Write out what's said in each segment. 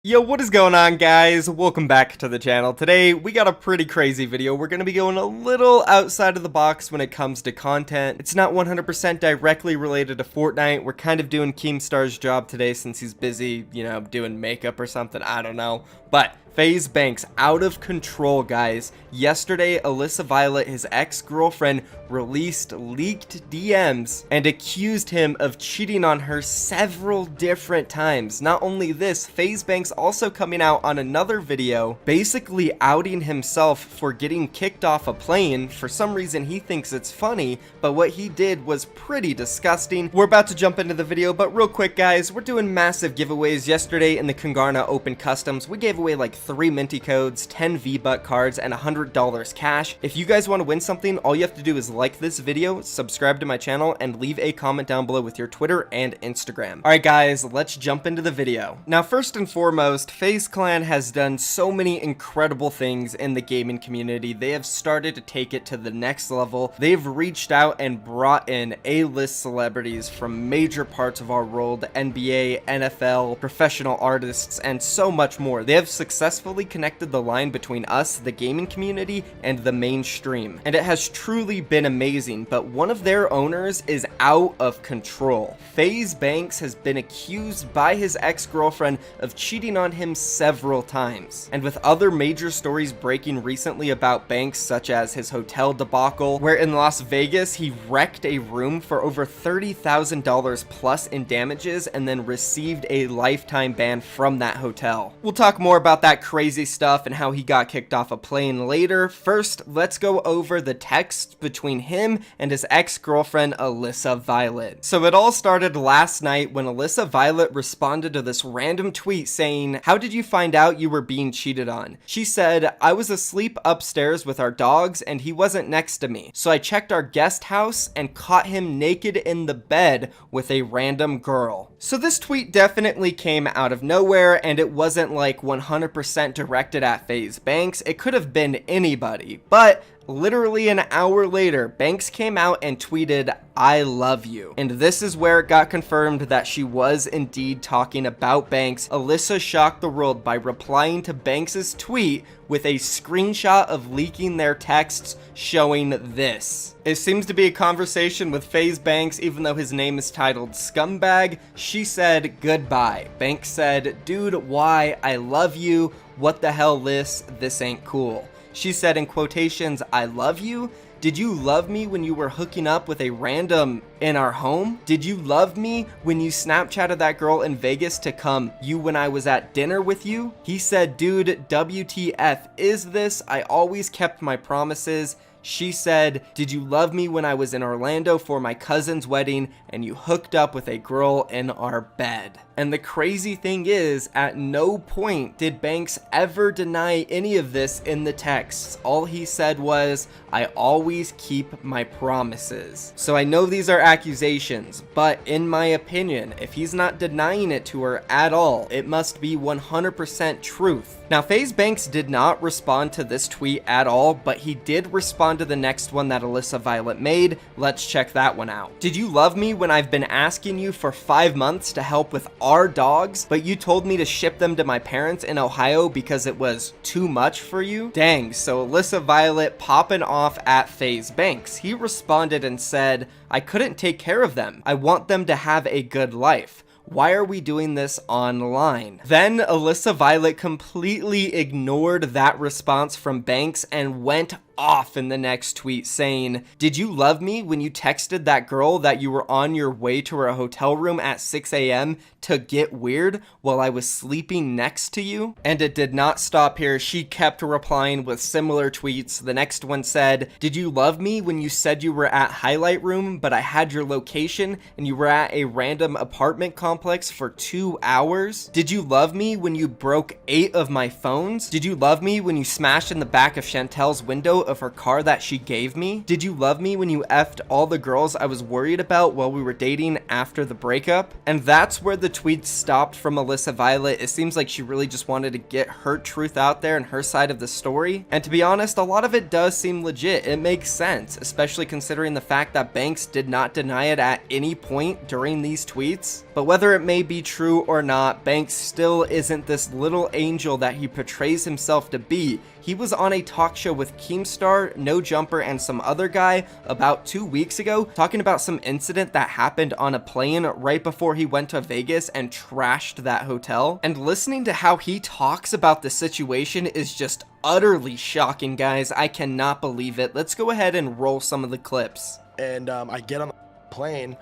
Yo, what is going on, guys? Welcome back to the channel. Today, we got a pretty crazy video. We're going to be going a little outside of the box when it comes to content. It's not 100% directly related to Fortnite. We're kind of doing Keemstar's job today since he's busy, doing makeup or something. I don't know. But FaZe Banks out of control, guys. Yesterday, Alissa Violet, his ex-girlfriend, released leaked DMs and accused him of cheating on her several different times. Not only this, FaZe Banks also coming out on another video, basically outing himself for getting kicked off a plane. For some reason, he thinks it's funny, but what he did was pretty disgusting. We're about to jump into the video, but real quick, guys, we're doing massive giveaways. Yesterday in the Kungarna Open Customs, we gave away like 3 minty codes, 10 V-Buck cards, and $100 cash. If you guys want to win something, all you have to do is like this video, subscribe to my channel, and leave a comment down below with your Twitter and Instagram. Alright guys, let's jump into the video. Now first and foremost, FaZe Clan has done so many incredible things in the gaming community. They have started to take it to the next level. They've reached out and brought in A-list celebrities from major parts of our world, NBA, NFL, professional artists, and so much more. They have successfully connected the line between us, the gaming community, and the mainstream, and it has truly been amazing. But one of their owners is out of control. FaZe Banks has been accused by his ex-girlfriend of cheating on him several times, and with other major stories breaking recently about Banks, such as his hotel debacle, where in Las Vegas he wrecked a room for over $30,000 plus in damages and then received a lifetime ban from that hotel. We'll talk more about that crazy stuff and how he got kicked off a plane later. First, let's go over the text between him and his ex-girlfriend Alissa Violet. So it all started last night when Alissa Violet responded to this random tweet saying, "How did you find out you were being cheated on?" She said, "I was asleep upstairs with our dogs and he wasn't next to me. So I checked our guest house and caught him naked in the bed with a random girl." So this tweet definitely came out of nowhere, and it wasn't like 100% directed at FaZe Banks. It could have been anybody, but literally an hour later, Banks came out and tweeted, "I love you." And this is where it got confirmed that she was indeed talking about Banks. Alissa shocked the world by replying to Banks's tweet with a screenshot of leaking their texts showing this. It seems to be a conversation with FaZe Banks, even though his name is titled Scumbag. She said, "Goodbye." Banks said, "Dude, why? I love you. What the hell, Liz? This ain't cool." She said in quotations, "I love you? Did you love me when you were hooking up with a random in our home? Did you love me when you Snapchatted that girl in Vegas to come you when I was at dinner with you?" He said, "Dude, WTF is this? I always kept my promises." She said, "Did you love me when I was in Orlando for my cousin's wedding and you hooked up with a girl in our bed?" And the crazy thing is, at no point did Banks ever deny any of this in the texts. All he said was, "I always keep my promises." So I know these are accusations, but in my opinion, if he's not denying it to her at all, it must be 100% truth. Now, FaZe Banks did not respond to this tweet at all, but he did respond to the next one that Alissa Violet made. Let's check that one out. "Did you love me when I've been asking you for 5 months to help with our dogs, but you told me to ship them to my parents in Ohio because it was too much for you?" Dang, so Alissa Violet popping off at FaZe Banks. He responded and said, "I couldn't take care of them. I want them to have a good life. Why are we doing this online?" Then Alissa Violet completely ignored that response from Banks and went off in the next tweet saying, "Did you love me when you texted that girl that you were on your way to her hotel room at 6 a.m. to get weird while I was sleeping next to you?" And it did not stop here. She kept replying with similar tweets. The next one said, "Did you love me when you said you were at Highlight Room but I had your location and you were at a random apartment complex for 2 hours? Did you love me when you broke 8 of my phones? Did you love me when you smashed in the back of Chantel's window photo of her car that she gave me. Did you love me when you effed all the girls I was worried about while we were dating after the breakup? And that's where the tweets stopped from Alissa Violet. It seems like she really just wanted to get her truth out there and her side of the story. And to be honest, a lot of it does seem legit. It makes sense, especially considering the fact that Banks did not deny it at any point during these tweets. But whether it may be true or not, Banks still isn't this little angel that he portrays himself to be. He was on a talk show with Keemstar, No Jumper, and some other guy about 2 weeks ago, talking about some incident that happened on a plane right before he went to Vegas and trashed that hotel. And listening to how he talks about the situation is just utterly shocking, guys. I cannot believe it. Let's go ahead and roll some of the clips. And I get on the plane,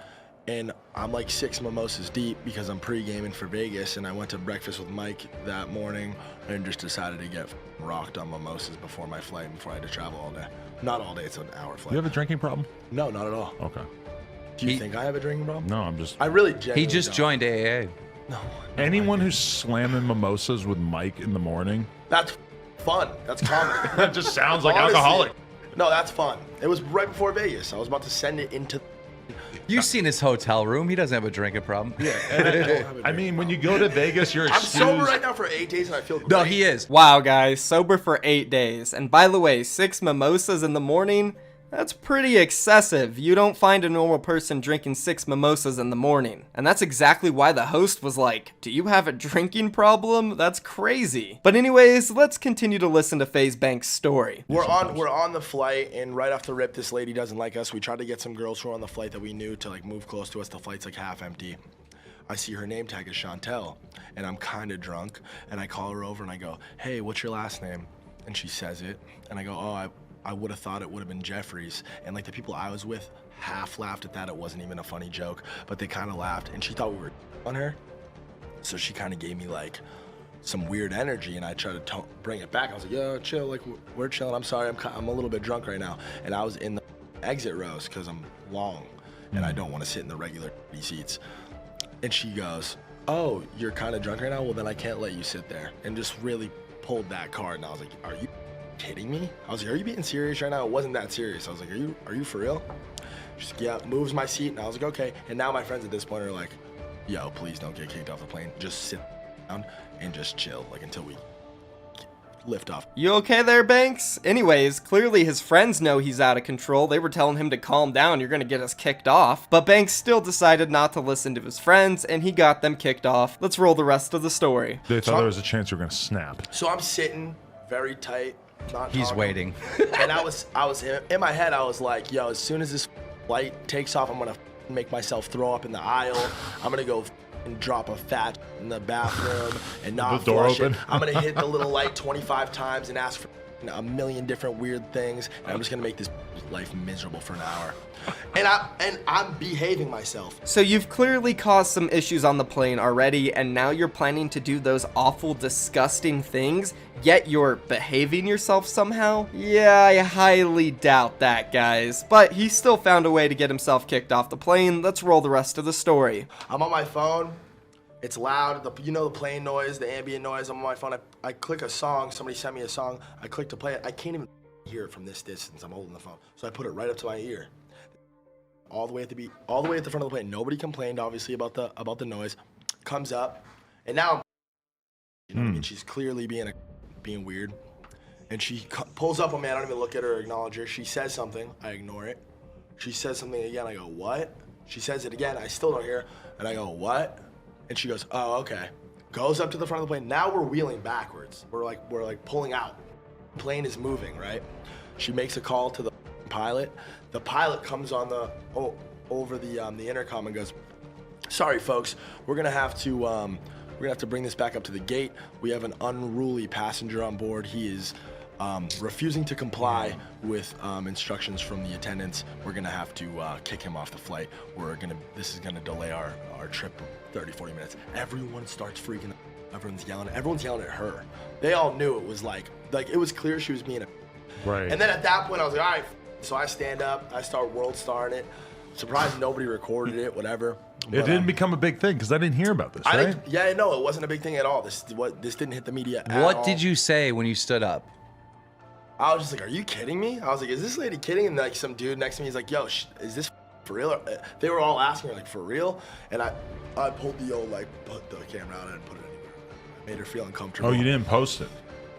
and I'm like 6 mimosas deep because I'm pre-gaming for Vegas, and I went to breakfast with Mike that morning and just decided to get rocked on mimosas before my flight, before I had to travel all day. Not all day, it's an hour flight. You have a drinking problem? No, not at all. Okay. Do you think I have a drinking problem? No, I'm just... I really genuinely He just don't. joined AA. No. Anyone who's slamming mimosas with Mike in the morning? That's fun. That's common. That just sounds like Honestly, alcoholic. No, that's fun. It was right before Vegas. I was about to send it into... You've seen his hotel room. He doesn't have a drinking problem. Yeah. I mean, when you go to Vegas, you're I'm excused. sober right now for 8 days, and I feel great. No, he is. Wow, guys, sober for 8 days. And by the way, 6 mimosas in the morning? That's pretty excessive. You don't find a normal person drinking 6 mimosas in the morning. And that's exactly why the host was like, do you have a drinking problem? That's crazy. But anyways, let's continue to listen to FaZe Banks' story. We're on the flight, and right off the rip, this lady doesn't like us. We tried to get some girls who are on the flight that we knew to like move close to us. The flight's like half empty. I see her name tag is Chantel, and I'm kind of drunk, and I call her over and I go, hey, what's your last name? And she says it, and I go, oh, I would have thought it would have been Jeffries. And like the people I was with half laughed at that. It wasn't even a funny joke, but they kind of laughed, and she thought we were on her. So she kind of gave me like some weird energy, and I tried to bring it back. I was like, yo, chill, like we're chilling. I'm sorry, I'm a little bit drunk right now. And I was in the exit rows because I'm long and I don't want to sit in the regular seats. And she goes, oh, you're kind of drunk right now? Well, then I can't let you sit there. And just really pulled that card, and I was like, are you kidding me? I was like, are you being serious right now? It wasn't that serious. I was like, are you for real? She's like, yeah, moves my seat, and I was like, okay. And now my friends at this point are like, yo, please don't get kicked off the plane. Just sit down and just chill, like until we lift off. You okay there, Banks? Anyways, clearly his friends know he's out of control. They were telling him to calm down, you're gonna get us kicked off. But Banks still decided not to listen to his friends, and he got them kicked off. Let's roll the rest of the story. They thought there was a chance you were going to snap. So I'm sitting very tight, not He's talking. waiting. And I was in my head, I was like, yo, as soon as this flight takes off, I'm gonna make myself throw up in the aisle. I'm gonna go and drop a fat in the bathroom and not The door flush open. it. I'm gonna hit the little light 25 times and ask for a million different weird things, and I'm just gonna make this life miserable for an hour. And I'm behaving myself. So you've clearly caused some issues on the plane already, and now you're planning to do those awful, disgusting things, yet you're behaving yourself somehow? Yeah, I highly doubt that, guys. But he still found a way to get himself kicked off the plane. Let's roll the rest of the story. I'm on my phone. It's loud. You know the plane noise, the ambient noise. I'm on my phone. I click a song. Somebody sent me a song. I click to play it. I can't even hear it from this distance. I'm holding the phone. So I put it right up to my ear. All the way at the front of the plane. Nobody complained, obviously, about the noise. Comes up, and now, you know what I mean? She's clearly being weird, and she pulls up on me. I don't even look at her or acknowledge her. She says something. I ignore it. She says something again. I go, what? She says it again. I still don't hear, and I go, what? And she goes, oh, okay. Goes up to the front of the plane. Now we're wheeling backwards. We're like pulling out. The plane is moving, right? She makes a call to the pilot. The pilot comes on over the intercom and goes, sorry folks, we're gonna have to bring this back up to the gate. We have an unruly passenger on board. He is refusing to comply with instructions from the attendants. We're gonna have to kick him off the flight. This is gonna delay our trip 30-40 minutes. Everyone starts freaking out. Everyone's yelling at her. They all knew it was like it was clear she was being a Right. and then at that point I was like, all right. So I stand up, I start world starring it. Surprised nobody recorded it, whatever. It didn't become a big thing because I didn't hear about this, right? Yeah, no, it wasn't a big thing at all. This didn't hit the media at all. What did you say when you stood up? I was just like, are you kidding me? I was like, is this lady kidding? And like some dude next to me, he's like, yo, is this for real? They were all asking her like, for real? And I pulled the old, like, put the camera out and put it anywhere. I made her feel uncomfortable. Oh, you didn't post it?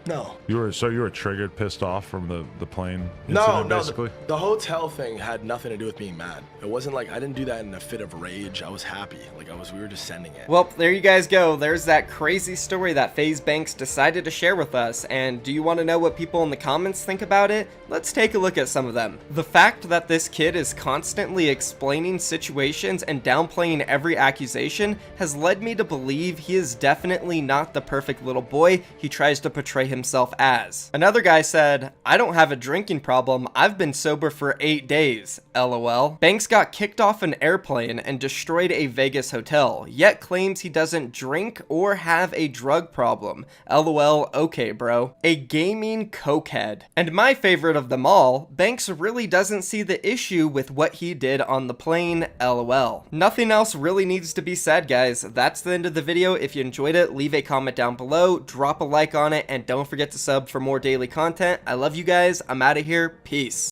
No. You were triggered, pissed off from the plane No, incident, no. basically? The hotel thing had nothing to do with being mad. It wasn't like I didn't do that in a fit of rage. I was happy. Like we were just sending it. Well, there you guys go. There's that crazy story that FaZe Banks decided to share with us. And do you want to know what people in the comments think about it? Let's take a look at some of them. The fact that this kid is constantly explaining situations and downplaying every accusation has led me to believe he is definitely not the perfect little boy he tries to portray himself as. Another guy said, I don't have a drinking problem. I've been sober for 8 days. LOL. Banks got kicked off an airplane and destroyed a Vegas hotel, yet claims he doesn't drink or have a drug problem. LOL. Okay, bro. A gaming cokehead. And my favorite of them all, Banks really doesn't see the issue with what he did on the plane. LOL. Nothing else really needs to be said, guys. That's the end of the video. If you enjoyed it, leave a comment down below, drop a like on it, and don't forget to sub for more daily content. I love you guys. I'm out of here. Peace.